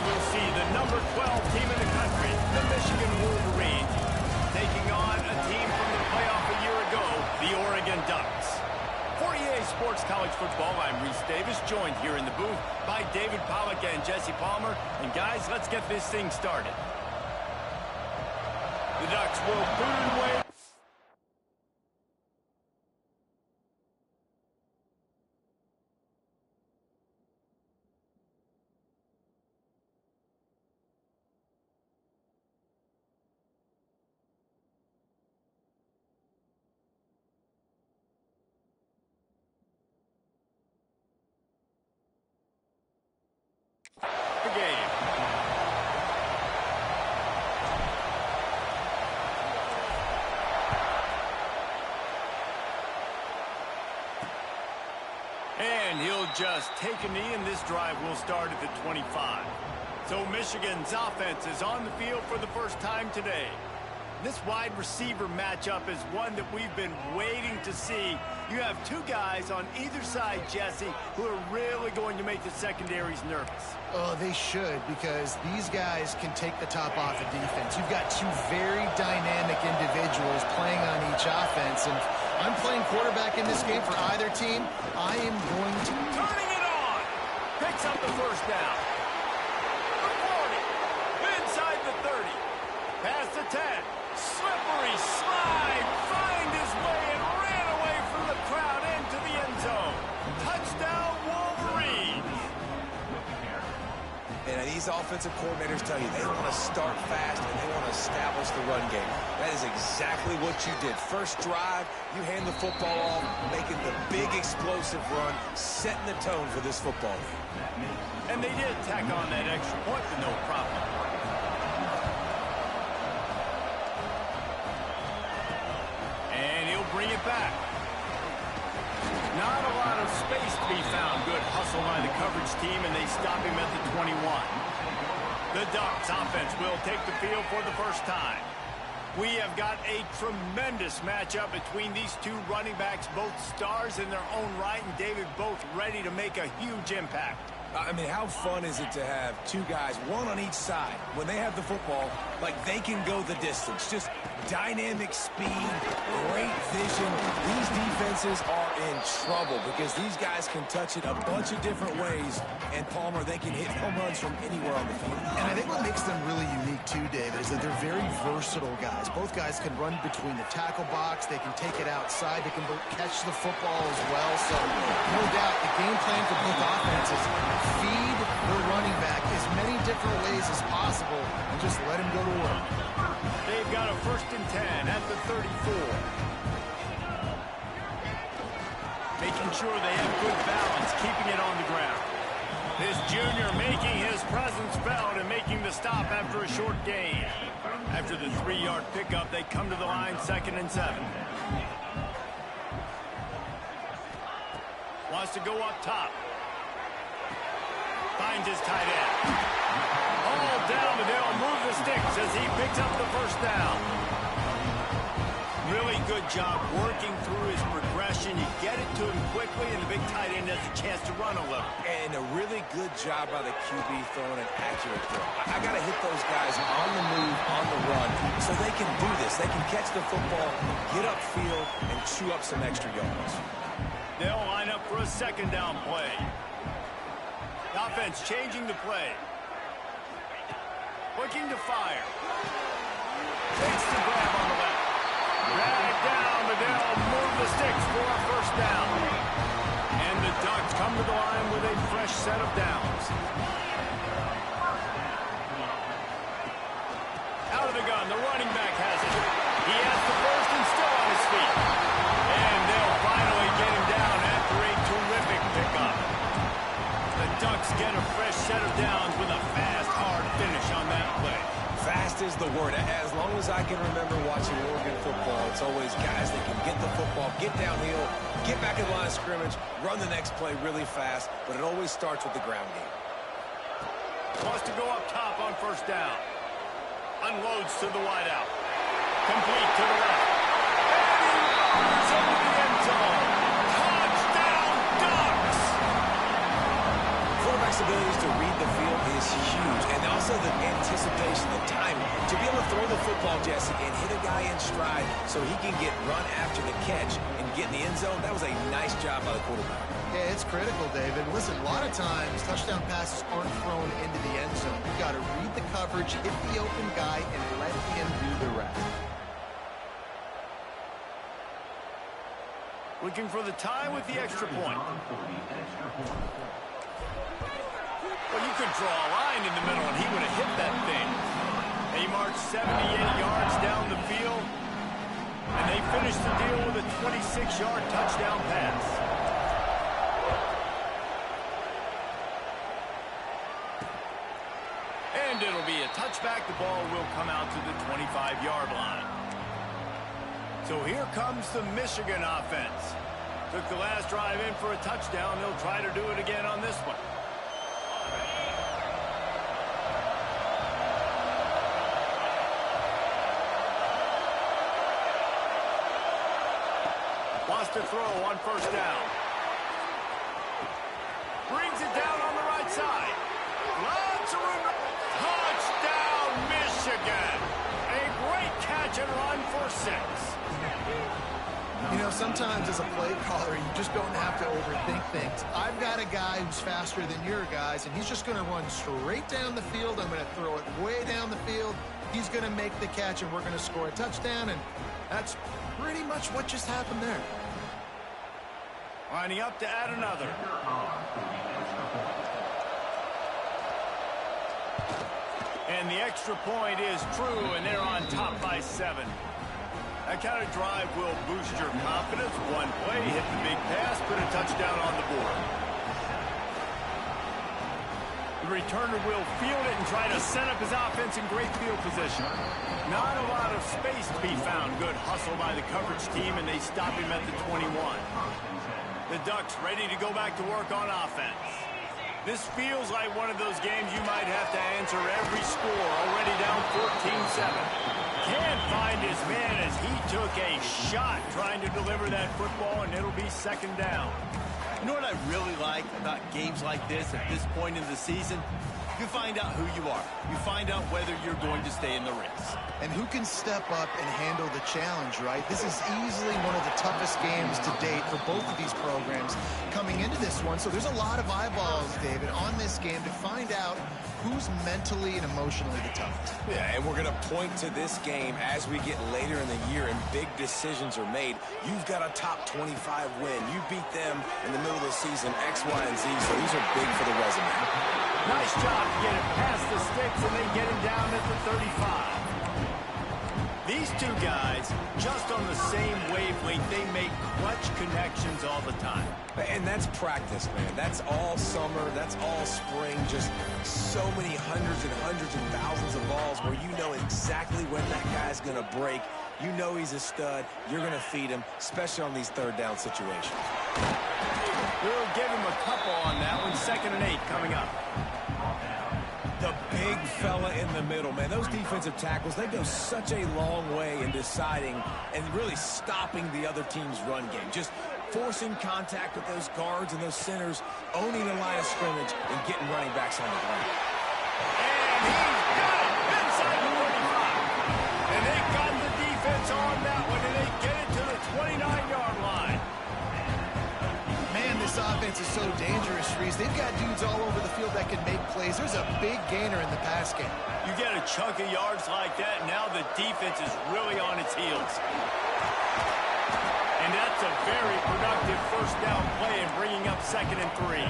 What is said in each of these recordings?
we'll see the number 12 team in the country, the Michigan Wolverines, taking on a team from the playoff a year ago, the Oregon Ducks. For EA Sports College Football, I'm Reese Davis, joined here in the booth by David Pollack and Jesse Palmer. And guys, let's get this thing started. The Ducks will boot it away. The game. And he'll just take a knee, and this drive will start at the 25. So Michigan's offense is on the field for the first time today. This wide receiver matchup is one that we've been waiting to see. You have two guys on either side, Jesse, who are really going to make the secondaries nervous. Oh, they should, because these guys can take the top off of defense. You've got two very dynamic individuals playing on each offense, and if I'm playing quarterback in this game for either team, I am going to... Turning it on! Picks up the first down. The 40. Inside the 30. Past the 10. Slippery slide, find his way and ran away from the crowd into the end zone. Touchdown, Wolverines. And these offensive coordinators tell you they want to start fast and they want to establish the run game. That is exactly what you did. First drive, you hand the football off, making the big explosive run, setting the tone for this football game. And they did tack on that extra point with no problem. Bring it back. Not a lot of space to be found. Good hustle by the coverage team, and they stop him at the 21. The Ducks offense will take the field for the first time. We have got a tremendous matchup between these two running backs, both stars in their own right, and David, both ready to make a huge impact. I mean, how fun is it to have two guys, one on each side, when they have the football, like they can go the distance. Just dynamic speed, great vision. These defenses are in trouble because these guys can touch it a bunch of different ways. And Palmer, they can hit home runs from anywhere on the field. And I think what makes them really unique too, David, is that they're very versatile guys. Both guys can run between the tackle box. They can take it outside. They can catch the football as well. So no doubt the game plan for both offenses, feed the running back as many different ways as possible and just let him go to work. They've got a 1st and 10 at the 34. Making sure they have good balance, keeping it on the ground. This junior making his presence felt and making the stop after a short gain. After the 3-yard pickup, they come to the line 2nd and 7. Wants to go up top. Finds his tight end. All down, and they'll move the sticks as he picks up the first down. Really good job working through his progression. You get it to him quickly, and the big tight end has a chance to run a little. And a really good job by the QB throwing an accurate throw. I got to hit those guys on the move, on the run, so they can do this. They can catch the football, get upfield, and chew up some extra yards. They'll line up for a 2nd down play. Offense changing the play. Looking to fire. Takes the grab on the left. Drag down, but they'll move the sticks for a 1st down. And the Ducks come to the line with a fresh set of downs. Out of the gun, the running back has it. He has the first and still on his feet. And they'll finally get him down after a terrific pickup. The Ducks get a fresh set of downs with a fast, hard finish on that play. Fast is the word. As long as I can remember watching Oregon football, it's always guys that can get the football, get downhill, get back in line of scrimmage, run the next play really fast, but it always starts with the ground game. Wants to go up top on 1st down. Unloads to the wideout. Complete to the left. And he runs over the end zone. Touchdown, Ducks! Quarterback's abilities to read the field is is huge. And also the anticipation, the timing. To be able to throw the football, Jesse, and hit a guy in stride so he can get run after the catch and get in the end zone, that was a nice job by the quarterback. Yeah, it's critical, David. Listen, a lot of times touchdown passes aren't thrown into the end zone. You've got to read the coverage, hit the open guy, and let him do the rest. Looking for the tie with the extra point. Well, you could draw a line in the middle, and he would have hit that thing. They marched 78 yards down the field, and they finished the deal with a 26-yard touchdown pass. And it'll be a touchback. The ball will come out to the 25-yard line. So here comes the Michigan offense. Took the last drive in for a touchdown. They'll try to do it again on this one. Lost a throw on first down. Brings it down on the right side. Lots of room. Touchdown, Michigan. A great catch and run for 6. You know, sometimes as a play caller, you just don't have to overthink things. I've got a guy who's faster than your guys, and he's just going to run straight down the field. I'm going to throw it way down the field. He's going to make the catch, and we're going to score a touchdown, and that's pretty much what just happened there. Lining up to add another. And the extra point is true, and they're on top by 7. That kind of drive will boost your confidence. One play, hit the big pass, put a touchdown on the board. The returner will field it and try to set up his offense in great field position. Not a lot of space to be found. Good hustle by the coverage team, and they stop him at the 21. The Ducks ready to go back to work on offense. This feels like one of those games you might have to answer every score. Already down 14-7. Can't find his man as he took a shot trying to deliver that football, and it'll be second down. You know what I really like about games like this at this point in the season? You find out who you are. You find out whether you're going to stay in the race. And who can step up and handle the challenge, right? This is easily one of the toughest games to date for both of these programs coming into this one. So there's a lot of eyeballs, David, on this game to find out who's mentally and emotionally the toughest. Yeah, and we're going to point to this game as we get later in the year and big decisions are made. You've got a top 25 win. You beat them in the middle of the season, X, Y, and Z, so these are big for the resume. Nice job to get it past the sticks, and they get him down at the 35. These two guys, just on the same wavelength, they make clutch connections all the time. And that's practice, man. That's all summer. That's all spring. Just so many hundreds and thousands of balls where you know exactly when that guy's going to break. You know he's a stud. You're going to feed him, especially on these third down situations. We'll give him a couple on that one. 2nd and 8 coming up. The big fella in the middle, man. Those defensive tackles, they go such a long way in deciding and really stopping the other team's run game. Just forcing contact with those guards and those centers, owning the line of scrimmage, and getting running backs on the ground. And he's got it inside the 35. And they got the defense on that one, and they get it to the 29-yard line. Man, this offense is so dangerous, Reese. They've got dudes all over the field that can make plays. There's a big gainer in the pass game. You get a chunk of yards like that, now the defense is really on its heels. And that's a very productive first down play and bringing up 2nd and 3.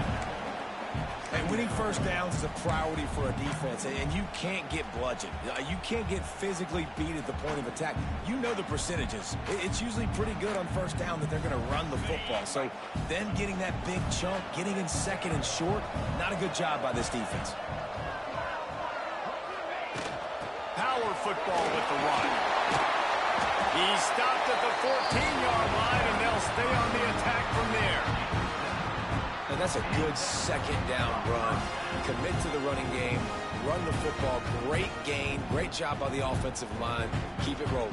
And winning first downs is a priority for a defense, and you can't get bludgeoned. You can't get physically beat at the point of attack. You know the percentages. It's usually pretty good on first down that they're going to run the football. So them getting that big chunk, getting in 2nd and short, not a good job by this defense. Power football with the run. He stopped at the 14-yard line, and they'll stay on the attack from there. And that's a good 2nd down run. Commit to the running game, run the football. Great gain, great job by the offensive line. Keep it rolling.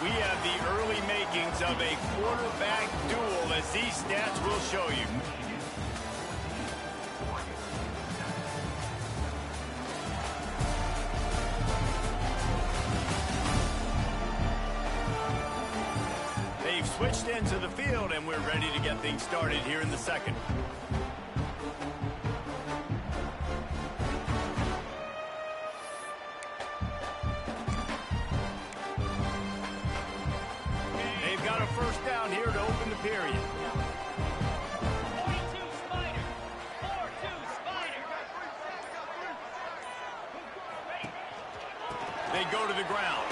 We have the early makings of a quarterback duel, as these stats will show you. They've switched into the field, and we're ready to get things started here in the second. They've got a first down here to open the period. 42 Spider. 4-2 Spider. They go to the ground.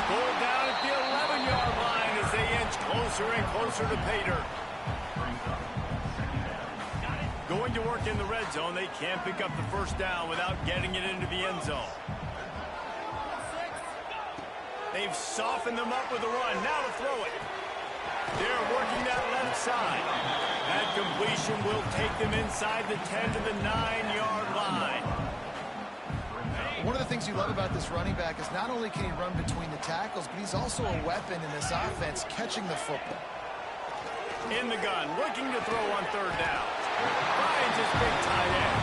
Pulled down at the 11-yard line as they inch closer and closer to pay dirt. Going to work in the red zone, they can't pick up the first down without getting it into the end zone. They've softened them up with a run. Now to throw it. They're working that left side. That completion will take them inside the 10 to the 9-yard line. One of the things you love about this running back is not only can he run between the tackles, but he's also a weapon in this offense catching the football. In the gun, looking to throw on third down. Finds his big tight end.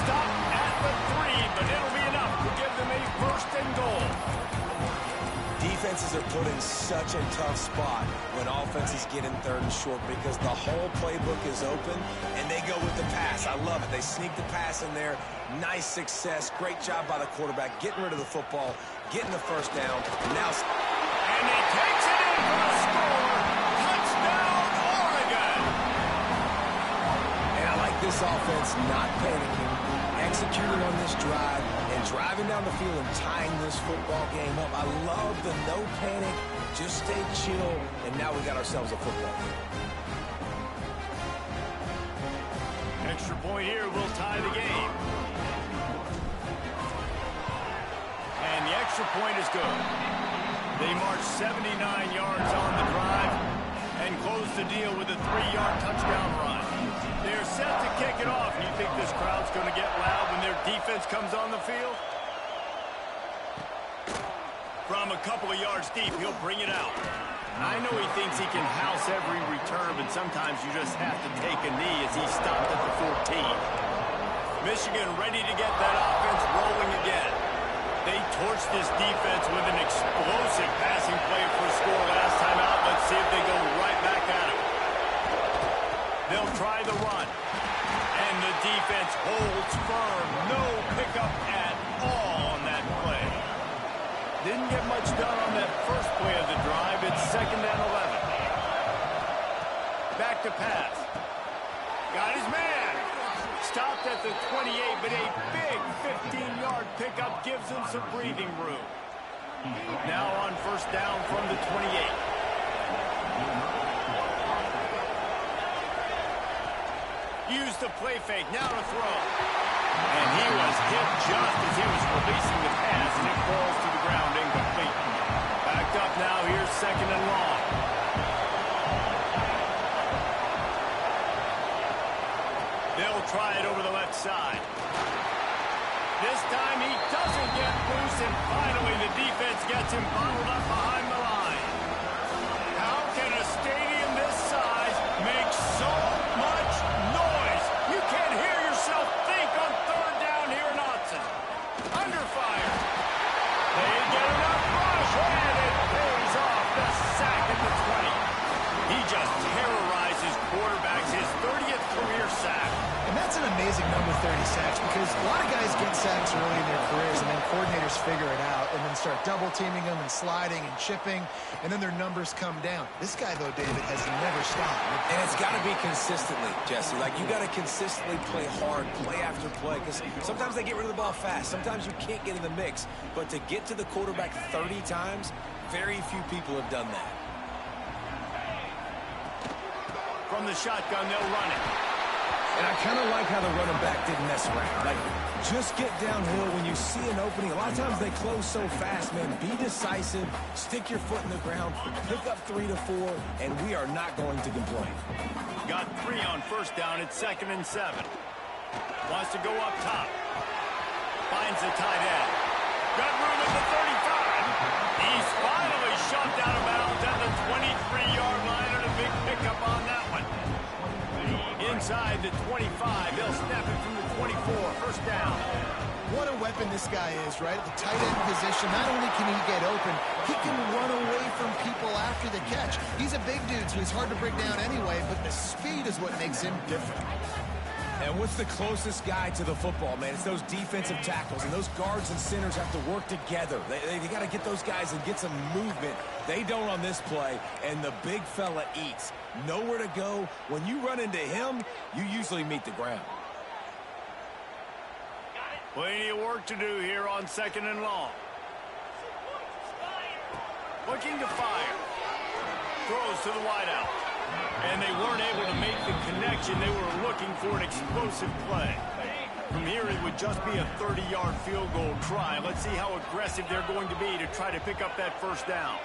Stop at the 3, but it'll be enough to give them a first and goal. Defenses are put in such a tough spot when offenses get in third and short because the whole playbook is open and they go with the pass. I love it. They sneak the pass in there. Nice success. Great job by the quarterback getting rid of the football, getting the first down. Now, and he takes it in for a score. Touchdown, Oregon. And I like this offense not panicking, executing on this drive, and driving down the field and tying this football game up. I love the no panic, just stay chill, and now we got ourselves a football game. Extra point here will tie the game. And the extra point is good. They march 79 yards on the drive and close the deal with a 3-yard touchdown run. They're set to kick it off. You think this crowd's going to get loud when their defense comes on the field? From a couple of yards deep, he'll bring it out. I know he thinks he can house every return, but sometimes you just have to take a knee as he stopped at the 14. Michigan ready to get that offense rolling again. They torched this defense with an explosive passing play for a score last time out. Let's see if they go right back at it. They'll try the run. And the defense holds firm. No pickup at all on that play. Didn't get much done on that first play of the drive. It's 2nd and 11. Back to pass. Got his man. Stopped at the 28, but a big 15-yard pickup gives him some breathing room. Now on first down from the 28. Use the play fake, now to throw. And he was hit just as he was releasing the pass, and it falls to the ground incomplete. Backed up now, here's 2nd and long. They'll try it over the left side. This time he doesn't get loose, and finally the defense gets him bottled up behind the line. How can a stadium this size make so much noise? You can't hear yourself think on third down here in Autzen. Under fire. They get enough rush, and it pays off the sack at the 20. He just terrorizes quarterbacks, his 30th career sack. And that's an amazing number, 30 sacks, because a lot of guys get sacks early in their careers, and then coordinators figure it out and then start double-teaming them and sliding and chipping, and then their numbers come down. This guy, though, David, has never stopped. And it's got to be consistently, Jesse. Like, you got to consistently play hard, play after play, because sometimes they get rid of the ball fast. Sometimes you can't get in the mix. But to get to the quarterback 30 times, very few people have done that. From the shotgun, they'll run it. And I kind of like how the running back didn't mess around. Like, just get downhill when you see an opening. A lot of times they close so fast, man. Be decisive, stick your foot in the ground, pick up 3 to 4, and we are not going to complain. Got 3 on first down. It's 2nd and 7. Wants to go up top. Finds the tight end. Got room at the 35. He's finally shoved out of bounds at the 23-yard line, and a big pickup on that one. Inside the 25, they'll snap it from the 24, first down. What a weapon this guy is, right? At the tight end position, not only can he get open, he can run away from people after the catch. He's a big dude, so he's hard to break down anyway, but the speed is what makes him different. And what's the closest guy to the football, man? It's those defensive tackles, and those guards and centers have to work together. They got to get those guys and get some movement. They don't on this play, and the big fella eats. Nowhere to go. When you run into him, you usually meet the ground. Plenty of work to do here on 2nd and long. Looking to fire. Throws to the wideout. And they weren't able to make the connection. They were looking for an explosive play. From here, it would just be a 30-yard field goal try. Let's see how aggressive they're going to be to try to pick up that first down.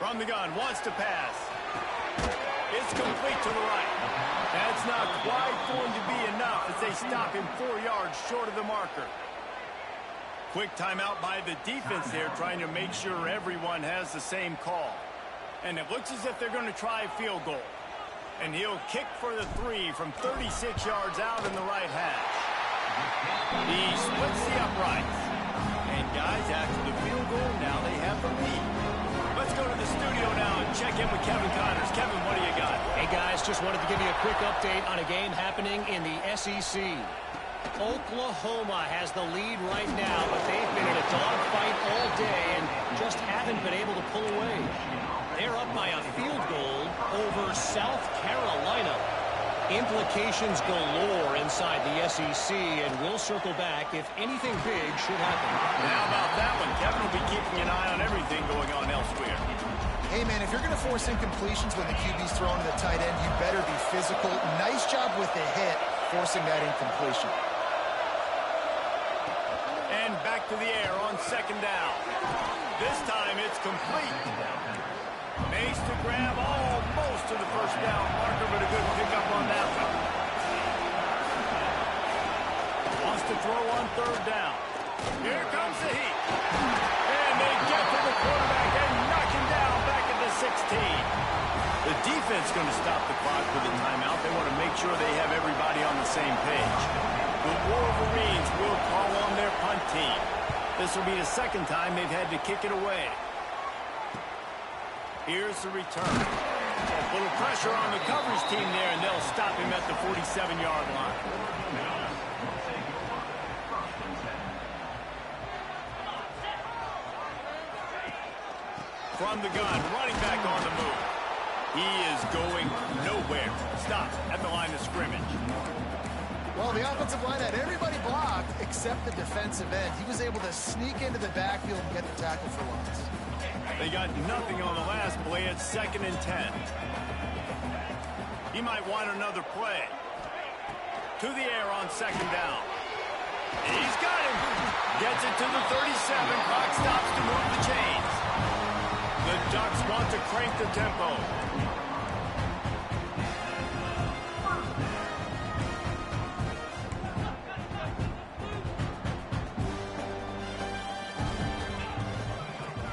From the gun, wants to pass. It's complete to the right. That's not quite going to be enough as they stop him 4 yards short of the marker. Quick timeout by the defense there, trying to make sure everyone has the same call. And it looks as if they're going to try a field goal. And he'll kick for the 3 from 36 yards out in the right hash. He splits the uprights. And guys, after the field goal, now they have the lead. Let's go to the studio now and check in with Kevin Connors. Kevin, what do you got? Hey, guys, just wanted to give you a quick update on a game happening in the SEC. Oklahoma has the lead right now, but they've been in a dogfight all day and just haven't been able to pull away. They're up by a field goal over South Carolina. Implications galore inside the SEC, and we'll circle back if anything big should happen. How about that one? Kevin will be keeping an eye on everything going on elsewhere. Hey, man, if you're going to force incompletions when the QB's throwing to the tight end, you better be physical. Nice job with the hit, forcing that incompletion. And back to the air on 2nd down. This time it's complete. Makes to grab almost to the first down marker, but a good pickup on that one. Wants to throw on 3rd down. Here comes the heat. And they get to the quarterback and knock him down back at the 16. The defense going to stop the clock with a timeout. They want to make sure they have everybody on the same page. The Wolverines will call on their punt team. This will be the 2nd time they've had to kick it away. Here's the return. A little pressure on the coverage team there, and they'll stop him at the 47-yard line. From the gun, running back on the move. He is going nowhere. Stop at the line of scrimmage. Well, the offensive line had everybody blocked except the defensive end. He was able to sneak into the backfield and get the tackle for loss. They got nothing on the last play. It's 2nd and 10. He might want another play. To the air on 2nd down. He's got him. Gets it to the 37. Clock stops to move the chains. The Ducks want to crank the tempo.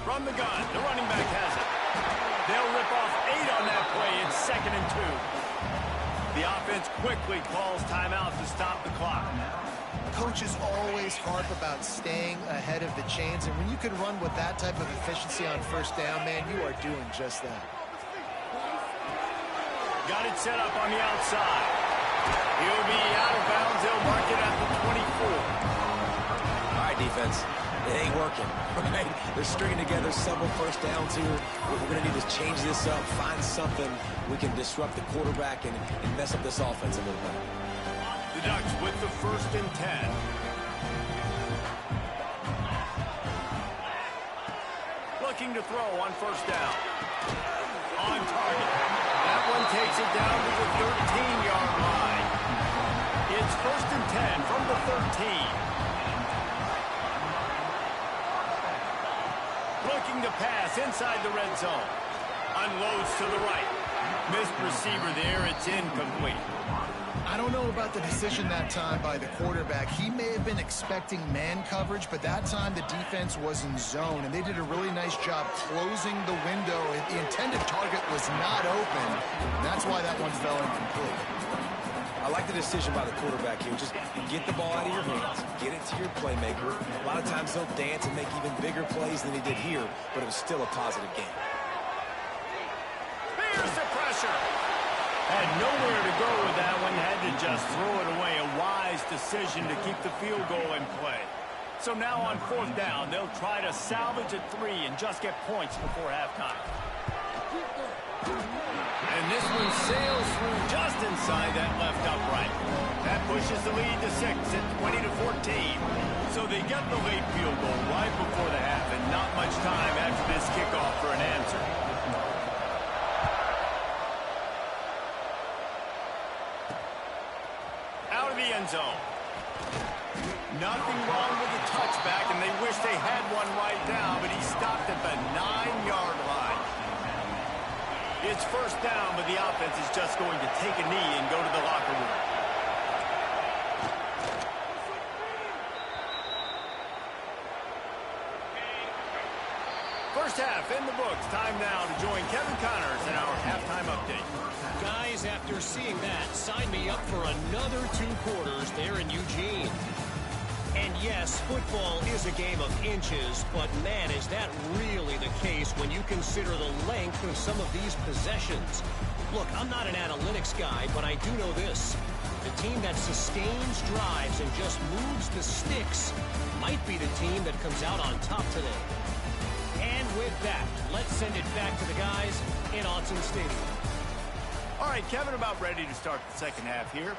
From the gun, the running back has it. They'll rip off 8 on that play. It's 2nd and 2. The offense quickly calls timeout to stop the clock. Coaches always harp about staying ahead of the chains, and when you can run with that type of efficiency on 1st down, man, you are doing just that. Got it set up on the outside. He'll be out of bounds. They'll mark it at the 24. All right, defense. It ain't working, right? They're stringing together several 1st downs here. We're going to need to change this up, find something we can disrupt the quarterback and mess up this offense a little bit. The Ducks with the 1st and 10. Looking to throw on 1st down. On target. That one takes it down to the 13-yard line. It's 1st and 10 from the 13. Looking to pass inside the red zone. Unloads to the right. Missed receiver there. It's incomplete. I don't know about the decision that time by the quarterback. He may have been expecting man coverage, but that time the defense was in zone, and they did a really nice job closing the window. The intended target was not open. That's why that one fell incomplete. I like the decision by the quarterback here. Just get the ball out of your hands, get it to your playmaker. A lot of times they'll dance and make even bigger plays than he did here, but it was still a positive game. Here's the pressure. Had nowhere to go with that one. Had to just throw it away. A wise decision to keep the field goal in play. So now on 4th down, they'll try to salvage a 3 and just get points before halftime. And this one sails through just inside that left upright. That pushes the lead to 6 at 20-14. So they get the late field goal right before the half, and not much time after this kickoff for an answer. Out of the end zone. Nothing wrong with the touchback, and they wish they had one right now, but he stopped at the 9-yard line. It's 1st down, but the offense is just going to take a knee and go to the locker room. First half in the books. Time now to join Kevin Connors in our halftime update. Guys, after seeing that, sign me up for another 2 quarters there in Eugene. And yes, football is a game of inches, but man, is that really the case when you consider the length of some of these possessions. Look, I'm not an analytics guy, but I do know this. The team that sustains drives and just moves the sticks might be the team that comes out on top today. And with that, let's send it back to the guys in Autzen Stadium. All right, Kevin, about ready to start the second half here.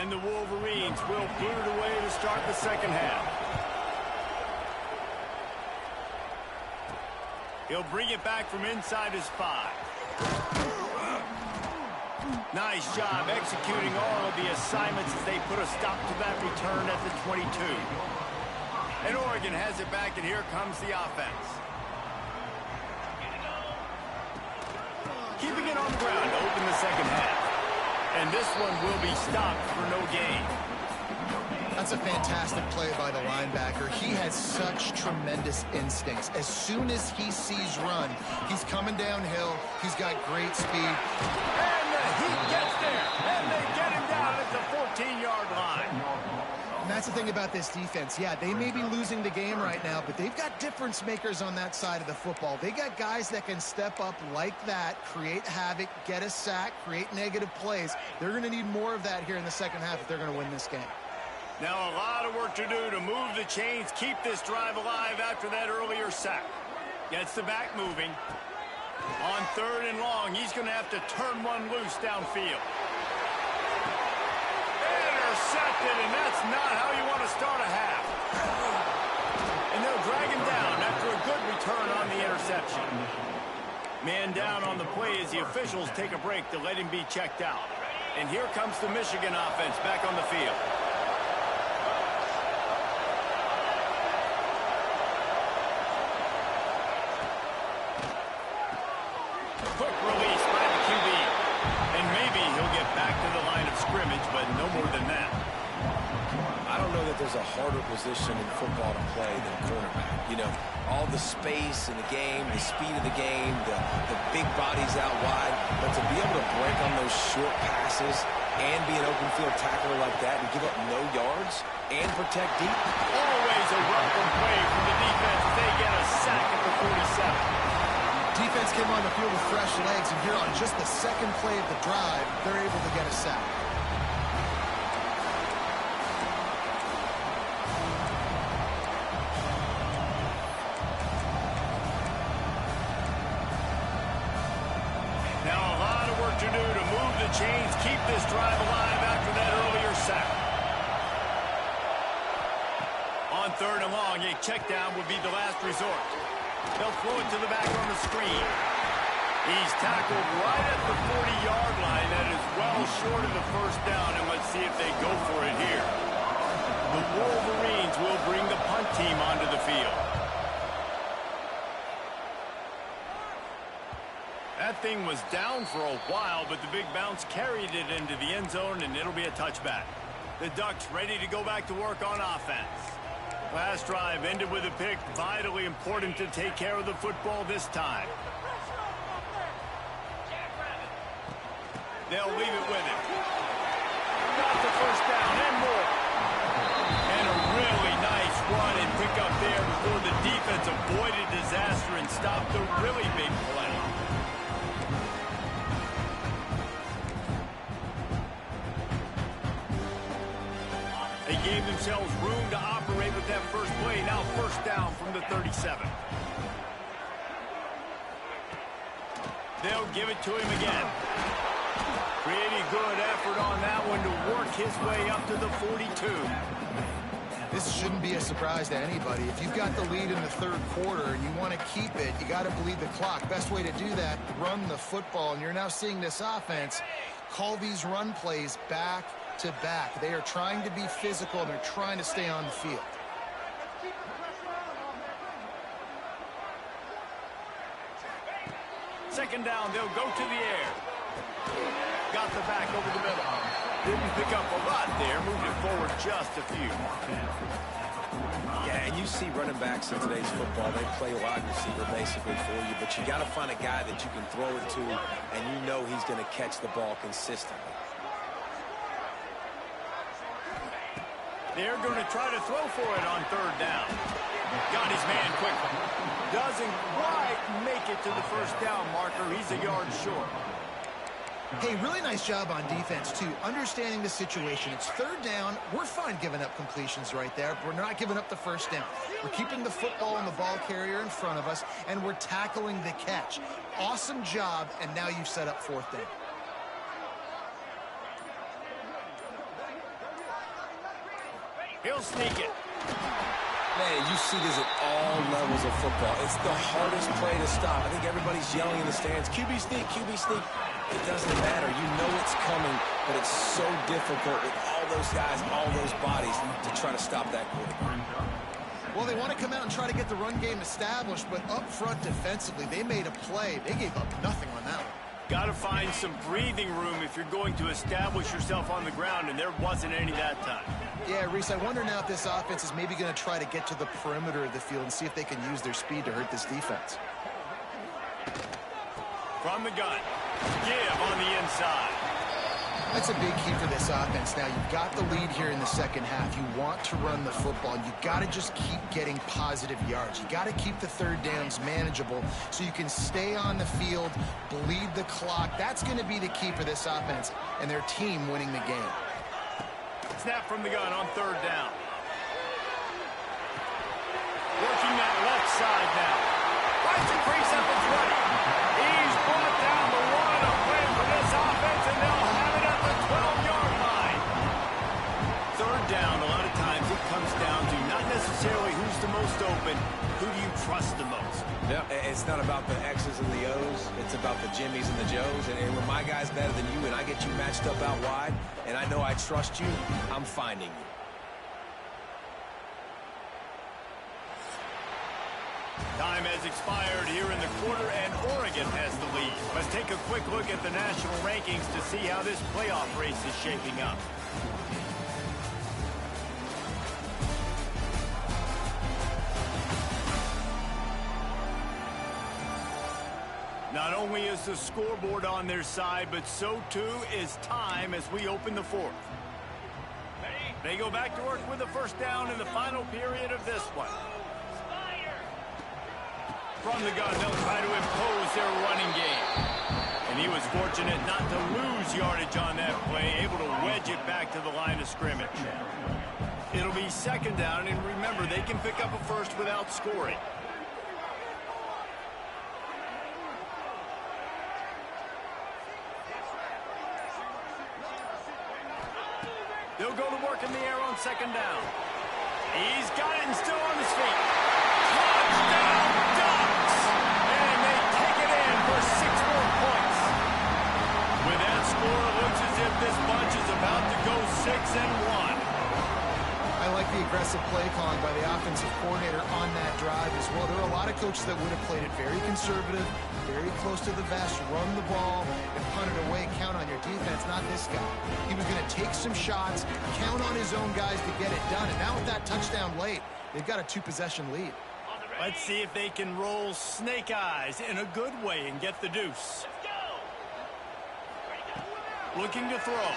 And the Wolverines will boot it away to start the second half. He'll bring it back from inside his 5. Nice job executing all of the assignments as they put a stop to that return at the 22. And Oregon has it back, and here comes the offense. Keeping it on the ground to open the second half. And this one will be stopped for no gain. That's a fantastic play by the linebacker. He has such tremendous instincts. As soon as he sees run, he's coming downhill. He's got great speed. And he gets there. And they get him down at the 14-yard line. And that's the thing about this defense. Yeah, they may be losing the game right now, but they've got difference makers on that side of the football. They got guys that can step up like that, create havoc, get a sack, create negative plays. They're going to need more of that here in the second half if they're going to win this game. Now a lot of work to do to move the chains, keep this drive alive after that earlier sack. Gets the back moving. On 3rd and long, he's going to have to turn one loose downfield. Intercepted, and that's not how you want to start a half. And they'll drag him down after a good return on the interception. Man down on the play as the officials take a break to let him be checked out. And here comes the Michigan offense back on the field. Quick release by the QB. And maybe he'll get back to the line of scrimmage, but no more than that. I don't know that there's a harder position in football to play than cornerback. You know, all the space in the game, the speed of the game, the big bodies out wide. But to be able to break on those short passes and be an open field tackler like that and give up no yards and protect deep. Always a welcome play from the defense as they get a sack at the 47. Defense came on the field with fresh legs, and here on just the second play of the drive, they're able to get a sack. Now a lot of work to do to move the chains, keep this drive alive after that earlier sack. On 3rd and long, a check down would be the last resort. They'll throw it to the back on the screen. He's tackled right at the 40-yard line. That is well short of the first down, and let's see if they go for it here. The Wolverines will bring the punt team onto the field. That thing was down for a while, but the big bounce carried it into the end zone, and it'll be a touchback. The Ducks ready to go back to work on offense. Last drive ended with a pick. Vitally important to take care of the football this time. They'll leave it with him. Got the first down and more. And a really nice run and pick up there before the defense avoided disaster and stopped the really big play. They gave themselves room to operate with that first play. Now first down from the 37. They'll give it to him again. Pretty good effort on that one to work his way up to the 42. This shouldn't be a surprise to anybody. If you've got the lead in the 3rd quarter and you want to keep it, you got to bleed the clock. Best way to do that, run the football. And you're now seeing this offense call these run plays back to back. They are trying to be physical, and they're trying to stay on the field. Second down, they'll go to the air. Got the back over the middle. Didn't pick up a lot there, moved it forward just a few. Yeah, and you see running backs in today's football, they play wide receiver basically for you, but you got to find a guy that you can throw it to, and you know he's going to catch the ball consistently. They're going to try to throw for it on 3rd down. Got his man quickly. Doesn't quite make it to the first down marker. He's a yard short. Hey, really nice job on defense, too. Understanding the situation. It's 3rd down. We're fine giving up completions right there. We're not giving up the first down. We're keeping the football and the ball carrier in front of us, and we're tackling the catch. Awesome job, and now you've set up 4th down. He'll sneak it. Man, you see this at all levels of football. It's the hardest play to stop. I think everybody's yelling in the stands, QB sneak, QB sneak. It doesn't matter. You know it's coming, but it's so difficult with all those guys, all those bodies to try to stop that quarterback. Well, they want to come out and try to get the run game established, but up front defensively, they made a play. They gave up nothing on that one. Got to find some breathing room if you're going to establish yourself on the ground, and there wasn't any that time. Yeah, Reese, I wonder now if this offense is maybe going to try to get to the perimeter of the field and see if they can use their speed to hurt this defense. From the gun. Give on the inside. That's a big key for this offense. Now, you've got the lead here in the second half. You want to run the football. You got to just keep getting positive yards. You got to keep the third downs manageable so you can stay on the field, bleed the clock. That's going to be the key for this offense and their team winning the game. Snap from the gun on third down. Working that left side now. Finds a crease up and ready. He's brought down the one. A play for this offense, and they'll have it at the 12-yard line. Third down, a lot of times it comes down to not necessarily who's the most open, who do you trust the most? Yeah, it's not about the X's and the O's. It's about the Jimmys and the Joes. And when my guy's better than you and I get you matched up out wide, and I know I trust you, I'm finding you. Time has expired here in the quarter, and Oregon has the lead. Let's take a quick look at the national rankings to see how this playoff race is shaping up. Not only is the scoreboard on their side, but so too is time as we open the fourth. They go back to work with a first down in the final period of this one. From the gun, they'll try to impose their running game. And he was fortunate not to lose yardage on that play, able to wedge it back to the line of scrimmage. It'll be second down, and remember, they can pick up a first without scoring. They'll go to work in the air on second down. He's got it and still on his feet. Touchdown Ducks! And they take it in for 6 more points. With that score, it looks as if this bunch is about to go 6-1. I like the aggressive play calling by the offensive coordinator on that drive as well. There are a lot of coaches that would have played it very conservative, very close to the vest, run the ball, and punt it away, count on your defense. Not this guy. He was going to take some shots, count on his own guys to get it done. And now with that touchdown late, they've got a 2-possession lead. Let's see if they can roll snake eyes in a good way and get the deuce. Looking to throw.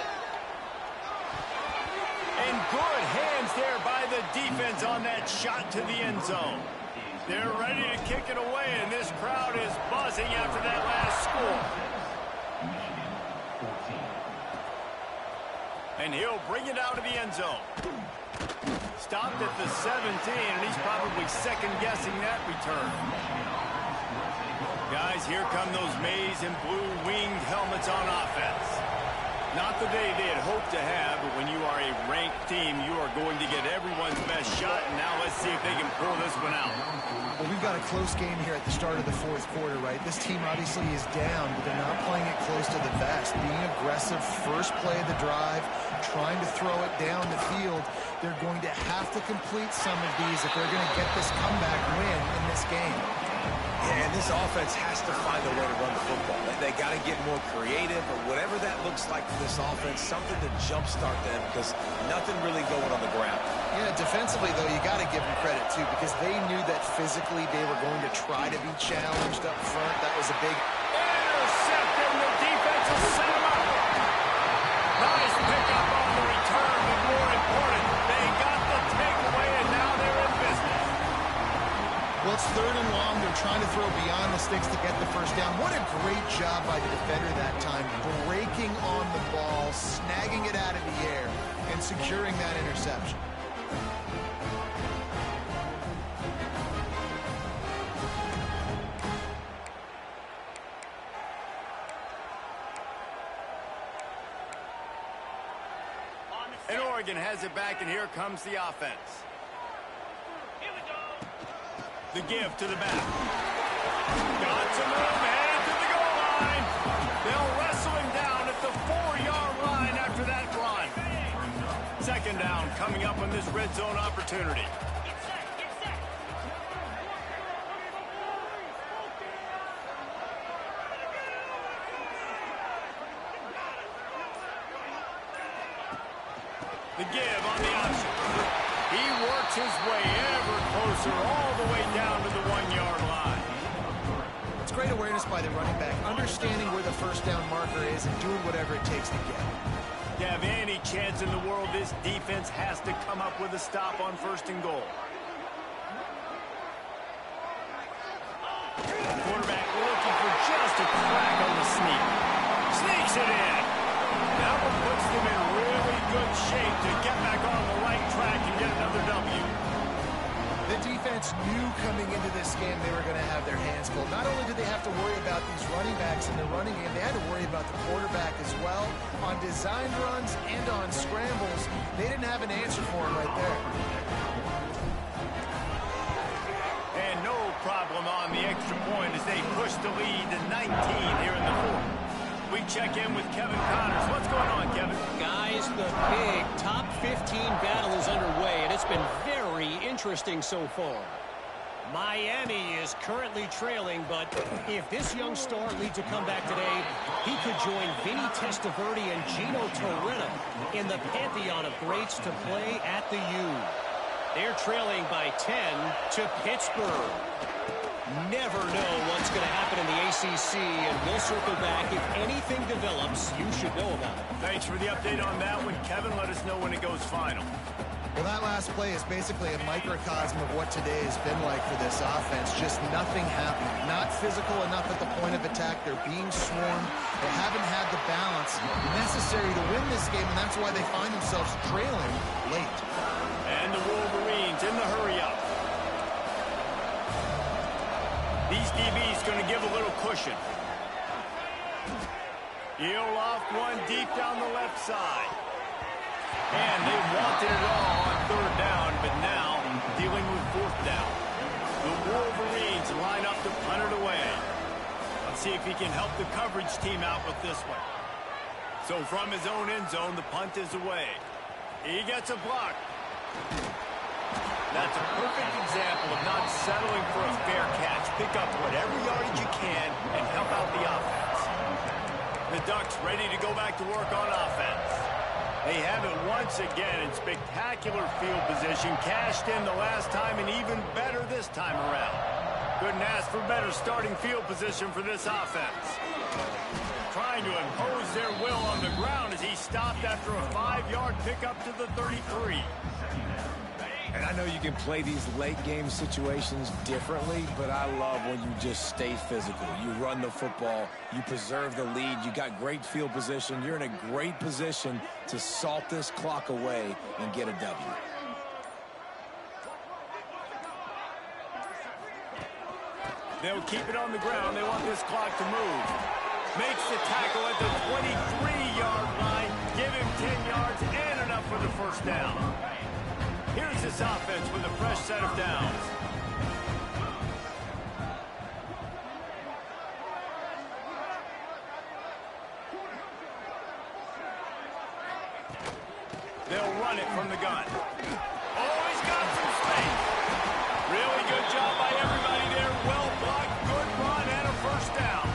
And good hands there by the defense on that shot to the end zone. They're ready to kick it away, and this crowd is buzzing after that last score. And he'll bring it out of the end zone. Stopped at the 17, and he's probably second-guessing that return. Guys, here come those maize and blue winged helmets on offense. Not the day they had hoped to have, but when you are a ranked team, you are going to get everyone's best shot, and now let's see if they can pull this one out. Well, we've got a close game here at the start of the fourth quarter, right? This team obviously is down, but they're not playing it close to the vest. Being aggressive, first play of the drive, trying to throw it down the field. They're going to have to complete some of these if they're going to get this comeback win in this game. Yeah, and this offense has to find a way to run the football. They got to get more creative, or whatever that looks like for this offense, something to jumpstart them, because nothing really going on the ground. Yeah, defensively, though, you got to give them credit, too, because they knew that physically they were going to try to be challenged up front. That was a big... Intercepted, the defense will set him up. Nice pickup on the return, but more important, they got the takeaway, and now they're in business. Well, it's third and long. They're trying to throw beyond the sticks to get the first down. What a great job by the defender that time, breaking on the ball, snagging it out of the air, and securing that interception. On the And Oregon has it back, and here comes the offense. Here we go. The give to the back. Got some room, headed to the goal line. They'll wrestle him down at the 4-yard line after that run. Second down coming up on this red zone opportunity. Get set. Get set. The give on the option. He works his way ever closer all the way down to the 1-yard line. It's great awareness by the running back, understanding where the first down marker is and doing whatever it takes to get it. To have any chance in the world, this defense has to come up with a stop on first and goal. Quarterback looking for just a crack on the sneak. Sneaks it in. That one puts them in really good shape to get back on the right track and get another W. The defense knew coming into this game they were going to have their hands full. Not only did they have to worry about these running backs in the running game, they had to worry about the quarterback as well. On designed runs and on scrambles, they didn't have an answer for him right there. And no problem on the extra point as they push the lead to 19 here in the fourth. We check in with Kevin Connors. What's going on, Kevin? Guys, the big top 15 battle is underway, and it's been very interesting so far. Miami is currently trailing, but if this young star leads a comeback today, he could join Vinny Testaverde and Gino Torretta in the pantheon of greats to play at the U. They're trailing by 10 to Pittsburgh. Never know what's going to happen in the ACC, and we'll circle back. If anything develops, you should know about it. Thanks for the update on that one, Kevin. Let us know when it goes final. Well, that last play is basically a microcosm of what today has been like for this offense. Just nothing happening. Not physical enough at the point of attack. They're being swarmed. They haven't had the balance necessary to win this game, and that's why they find themselves trailing late. And the Wolverines in the hurry-up. These DBs going to give a little cushion. He'll off one deep down the left side. And they wanted it all on third down, but now dealing with fourth down. The Wolverines line up to punt it away. Let's see if he can help the coverage team out with this one. So from his own end zone, the punt is away. He gets a block. That's a perfect example of not settling for a fair catch. Pick up whatever yardage you can and help out the offense. The Ducks ready to go back to work on offense. They have it once again in spectacular field position. Cashed in the last time and even better this time around. Couldn't ask for better starting field position for this offense. Trying to impose their will on the ground as he stopped after a 5-yard pickup to the 33. And I know you can play these late-game situations differently, but I love when you just stay physical. You run the football, you preserve the lead, you got great field position. You're in a great position to salt this clock away and get a W. They'll keep it on the ground. They want this clock to move. Makes the tackle at the 23-yard line. Give him 10 yards and enough for the first down. Here's this offense with a fresh set of downs. They'll run it from the gun. Oh, he's got some space. Really good job by everybody there. Well blocked, good run, and a first down.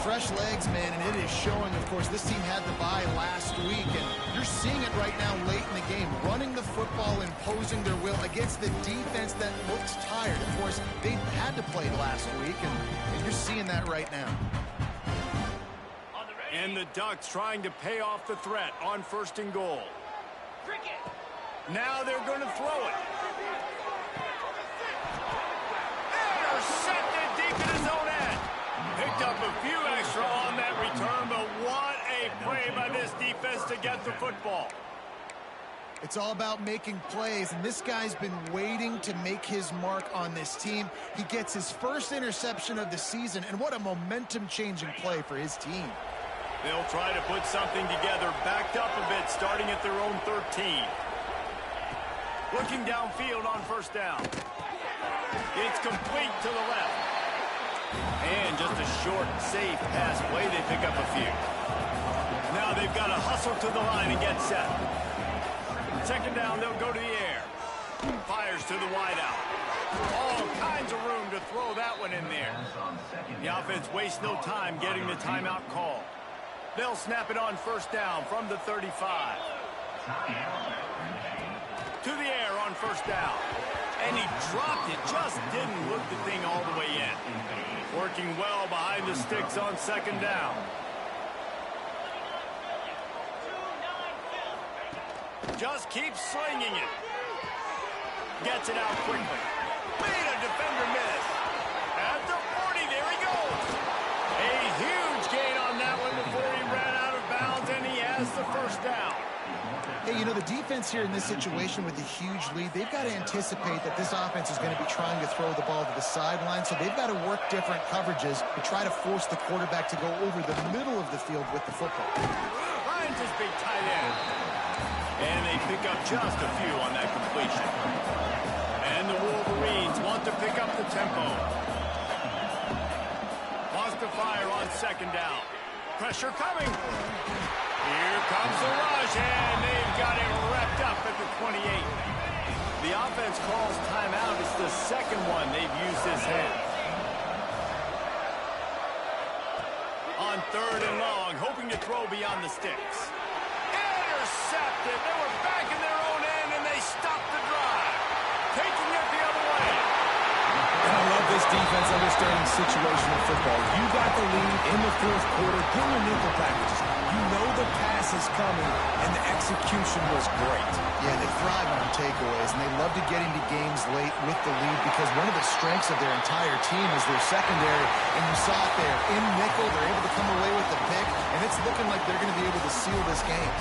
Fresh legs, man, and it is showing. Of course, this team had the bye last week, and you're seeing it right now late in the game. Running the football, imposing their will against the defense that looks tired. Of course, they had to play last week, and you're seeing that right now. And the Ducks trying to pay off the threat on first and goal. Now they're going to throw it. Intercepted deep in his own end. Picked up a few extra on that return, but what a play by this defense to get the football. It's all about making plays, and this guy's been waiting to make his mark on this team. He gets his first interception of the season, and what a momentum-changing play for his team. They'll try to put something together, backed up a bit, starting at their own 13. Looking downfield on first down. It's complete to the left. And just a short, safe pass play. They pick up a few. Now they've got to hustle to the line and get set. Second down, they'll go to the air. Fires to the wideout. All kinds of room to throw that one in there. The offense wastes no time getting the timeout call. They'll snap it on first down from the 35. To the air on first down. And he dropped it, just didn't look the thing all the way in. Working well behind the sticks on second down. Just keeps slinging it. Gets it out quickly. Made a defender miss. At the 40, there he goes. A huge gain on that one before he ran out of bounds, and he has the first down. Hey, you know, the defense here in this situation with a huge lead, they've got to anticipate that this offense is going to be trying to throw the ball to the sideline, so they've got to work different coverages to try to force the quarterback to go over the middle of the field with the football. Finds his big tight end. And they pick up just a few on that completion. And the Wolverines want to pick up the tempo. Wants to fire on second down. Pressure coming. Here comes the rush, and they've got it wrapped up at the 28. The offense calls timeout. It's the second one they've used this half. On third and long, hoping to throw beyond the sticks. Intercepted. They were back in their own end, and they stopped the drive. Taking it the other way. And I love this defense understanding situational football. You got the lead in the fourth quarter. Pull your nickel packages. You know the pass is coming, and the execution was great. Yeah, they thrive on takeaways, and they love to get into games late with the lead because one of the strengths of their entire team is their secondary, and you saw it there. In nickel, they're able to come away with the pick, and it's looking like they're going to be able to seal this game.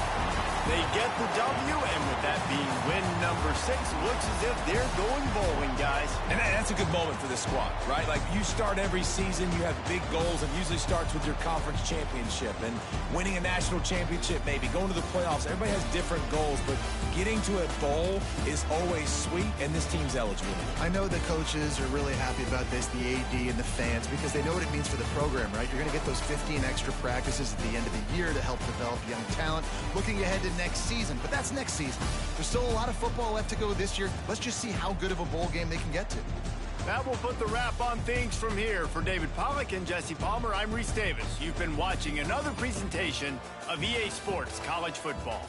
They get the W, and with that being win number 6, looks as if they're going bowling, guys. And that's a good moment for this squad, right? Like, you start every season, you have big goals. It usually starts with your conference championship and winning a national championship, maybe going to the playoffs. Everybody has different goals, but getting to a bowl is always sweet, and this team's eligible. I know the coaches are really happy about this, the AD and the fans, because they know what it means for the program, right? You're going to get those 15 extra practices at the end of the year to help develop young talent. Looking ahead to next season, but that's next season. There's still a lot of football left to go this year. Let's just see how good of a bowl game they can get to. That will put the wrap on things from here. For David Pollack and Jesse Palmer, I'm Reese Davis. You've been watching another presentation of EA Sports College Football.